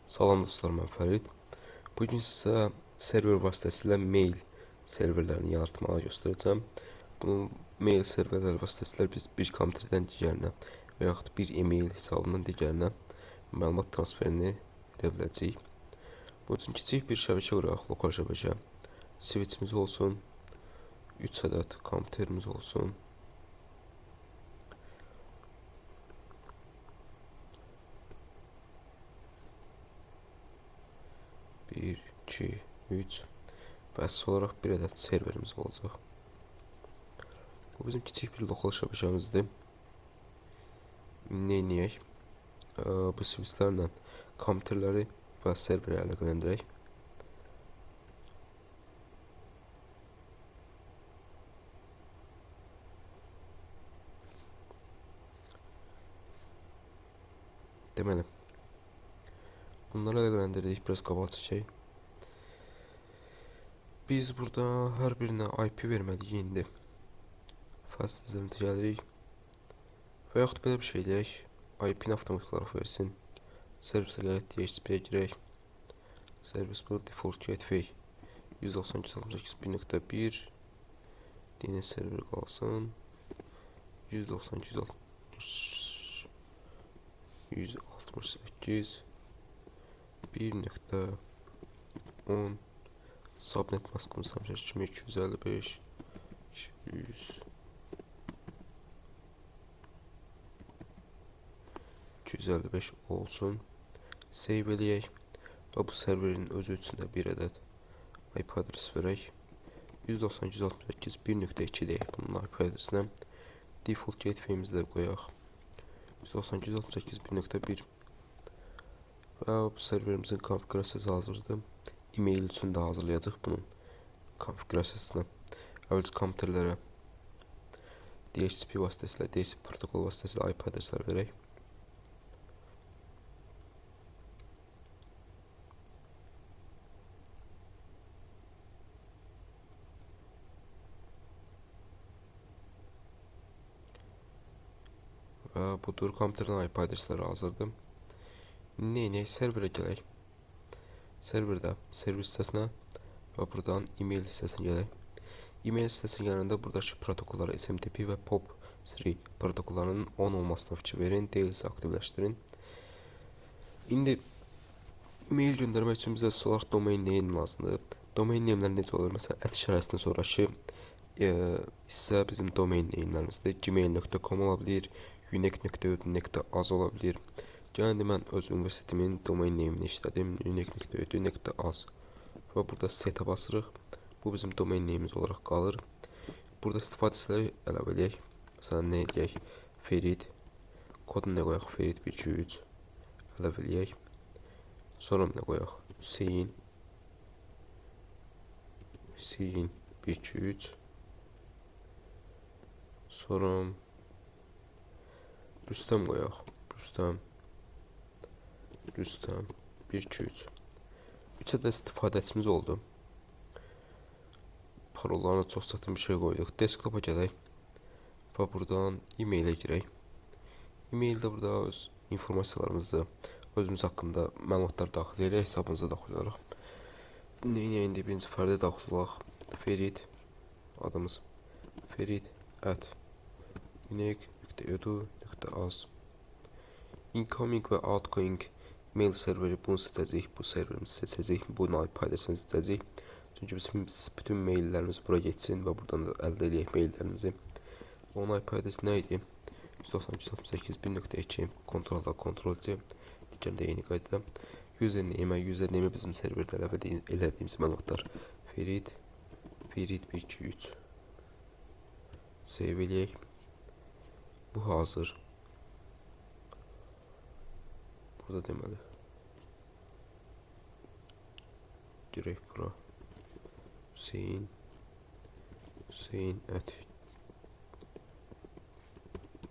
Salam dostlar, mən Fərid. Bugün sizə server vasitəsilə mail serverlərini yaratmağı göstərəcəm. Bunu mail serverləri vasitəsilə biz bir kompüterdən digərinə və yaxud bir e-mail hesabından digərinə məlumat transferini edə biləcəyik. Bunun üçün kiçik bir şəbəkə quraq, lokal şəbəkə. Switchimiz olsun, 3 ədəd kompüterimiz olsun. Bir, 2, 3 və əsas olaraq bir ədəd serverimiz olacaq. Bu bizim kiçik bir lokal şəbəkəmizdir. Neyniyək? Bu switchlərlə kompüterləri və serveri əlaqələndirək. Deməli, bunları əlaqələndirdik, biraz qabağa çəkək. Biz burada hər birinə IP verməliyik indi. Fast dizilimdə gəlirik. Və yaxud belə bir şey deyək. IP-ni avtomatik olaraq versin. Servisə gələk, DHCP-yə girək. Servis bu default gateway 192.168.1 DNS server qalsın. 192.168 1.10 subnet maskımız kimi 255 200 255 olsun. Save eləyək və bu serverin özü üçün də bir ədəd IP adres verək. 192.168 1.2 deyək bunun IP adresinə. Default gateway'imizi də qoyaq. 192.168 1.1 və bu serverimizin konfigurasiyası hazırdır. E-mail üçün də hazırlayacaq bunun konfigurasiyasını. Əvvəlcə kompüterlərə DHCP vasitəsilə, DHCP protokol vasitəsilə IP adreslər verək. Və budur, kompüterdən IP adresləri hazırdır. Neynəyək? Serverə gələk. Serverdə servis hissəsinə və buradan e-mail hissəsinə gələk. E-mail hissəsinə gələndə buradakı protokollara SMTP və POP3 protokollarının on olmasına fikir verin, deyilsə aktivləşdirin. İndi e-mail göndərmək üçün bizə solar domain name lazımdır. Domain name'lər necə olur? Məsələn, @ sonraki hissə bizim domain name'lərimizdir. gmail.com ola bilir, unique.edu.az ola bilir. Gəlin mən öz universitetimin domain name'ini işlədim. unique.edu.az və burada setə basırıq. Bu bizim domain name'imiz olaraq qalır. Burada istifadəçiləri əlavə edək. Məsələn, nə edək? Ferid. Kodunu nə qoyaq? Ferid 123 əlavə edək. Sonra nə qoyaq? Hüseyin 123. Sonra Rüstəm qoyaq. Rüstəm 123. 3 ədəd istifadəçimiz oldu. Parollarına çox çətin bir şey qoyduq. Desktopa gələk və buradan e-mail'ə girək. E-mail'də burada öz informasiyalarımızı, özümüz haqqında məlumatlar daxil edək, hesabımıza daxil olaraq. Neynə indi birinci fərdə daxil olaq. Ferid, adımız ferid@unique.edu.az. Incoming və outgoing mail serveri bunu seçəcək, bu serverimizi seçəcək, bunun IP adresini seçəcək. Çünki biz bütün maillərimiz bura geçsin və buradan da əldə edək maillərimizi. Onun IP adresi nə idi? 192.168 1.2 Ctrl+C digərində eyni qaydada. Username bizim serverdə əlavə elədiyimiz məlumatlar. Ferid 123 save eləyək. Bu hazır. Burada deməli. Girək bura. Hüseyin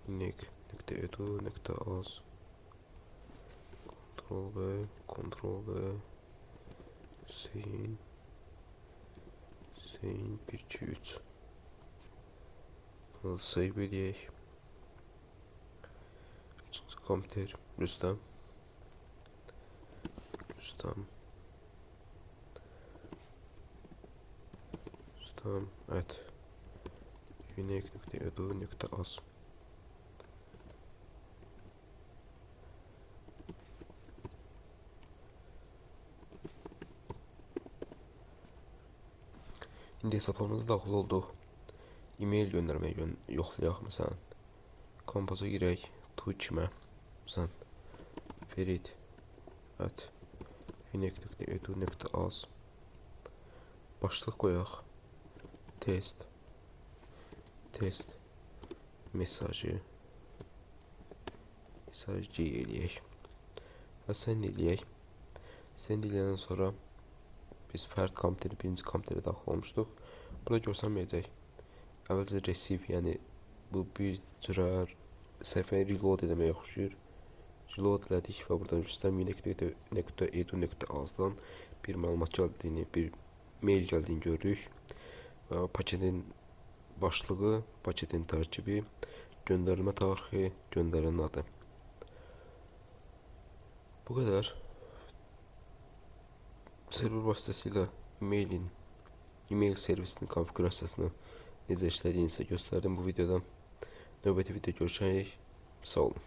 @unique.edu.az Ctrl+V Hüseyin 123 save edək. Kompüter Rüstəm Ustam. Ustam. Evet. Unique.edu.az. İndi hesablarımıza daxil olduq. E-mail göndərməyi yoxlayaq. Məsələn, kompoza girək. Tu kimə? Məsələn, Ferit. Evet. Unique.edu.az. Başlıq qoyaq. Test. Test. Mesajı eləyək. Və send eləyək. Send eləyəndən sonra biz fərd kompüteri, birinci kompüterə daxil olmuşduq. Burada görsənməyəcək. Əvvəlcə receive, yəni bu bir cürə səhifəni reload eləməyə oxşuyur. Reload elədik və buradan Rüstəm unique.edu.azdan bir məlumat gəldiyini, bir mail gəldiyini görürük. Və paketin başlığı, paketin tərkibi, göndərilmə tarixi, göndərənin adı. Bu qədər. Server vasitəsilə e-mail servisinin konfigurasiyasını necə işlədiyini sizə göstərdim bu videoda. Növbəti videoda görüşərik. Sağ olun.